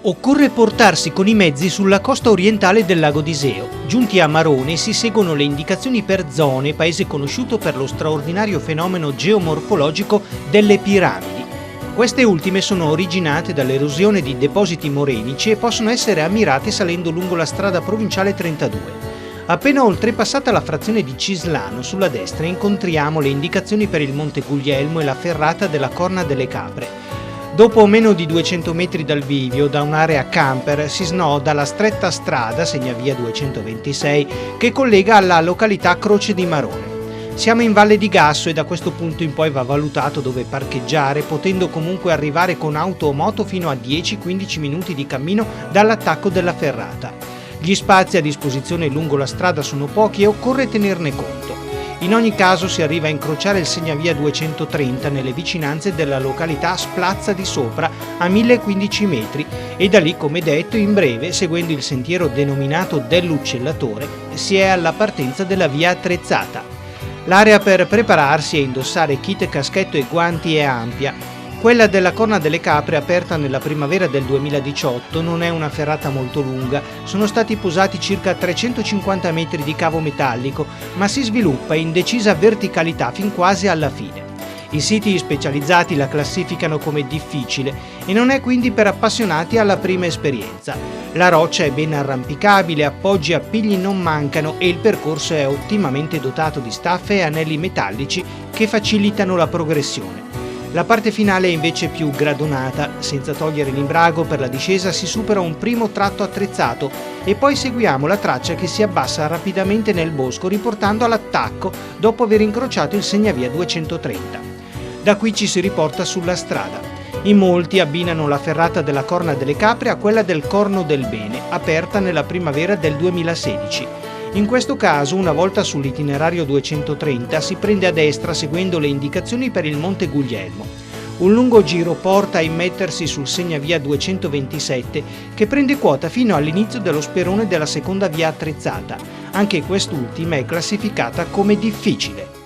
Occorre portarsi con i mezzi sulla costa orientale del lago d'Iseo. Giunti a Marone si seguono le indicazioni per zone, paese conosciuto per lo straordinario fenomeno geomorfologico delle piramidi. Queste ultime sono originate dall'erosione di depositi morenici e possono essere ammirate salendo lungo la strada provinciale 32. Appena oltrepassata la frazione di Cislano, sulla destra incontriamo le indicazioni per il Monte Guglielmo e la ferrata della Corna delle Capre. Dopo meno di 200 metri dal bivio, da un'area camper, si snoda la stretta strada, segnavia 226, che collega alla località Croce di Marone. Siamo in Valle di Gasso e da questo punto in poi va valutato dove parcheggiare, potendo comunque arrivare con auto o moto fino a 10-15 minuti di cammino dall'attacco della ferrata. Gli spazi a disposizione lungo la strada sono pochi e occorre tenerne conto. In ogni caso si arriva a incrociare il segnavia 230 nelle vicinanze della località Splazza di Sopra a 1015 metri e da lì, come detto, in breve, seguendo il sentiero denominato dell'Uccellatore, si è alla partenza della via attrezzata. L'area per prepararsi e indossare kit, caschetto e guanti è ampia. Quella della Corna delle Capre, aperta nella primavera del 2018, non è una ferrata molto lunga, sono stati posati circa 350 metri di cavo metallico, ma si sviluppa in decisa verticalità fin quasi alla fine. I siti specializzati la classificano come difficile e non è quindi per appassionati alla prima esperienza. La roccia è ben arrampicabile, appoggi e appigli non mancano e il percorso è ottimamente dotato di staffe e anelli metallici che facilitano la progressione. La parte finale è invece più gradonata, senza togliere l'imbrago per la discesa si supera un primo tratto attrezzato e poi seguiamo la traccia che si abbassa rapidamente nel bosco riportando all'attacco dopo aver incrociato il segnavia 230. Da qui ci si riporta sulla strada. In molti abbinano la ferrata della Corna delle Capre a quella del Corno del Bene, aperta nella primavera del 2016. In questo caso, una volta sull'itinerario 230, si prende a destra seguendo le indicazioni per il Monte Guglielmo. Un lungo giro porta a immettersi sul segnavia 227 che prende quota fino all'inizio dello sperone della seconda via attrezzata. Anche quest'ultima è classificata come difficile.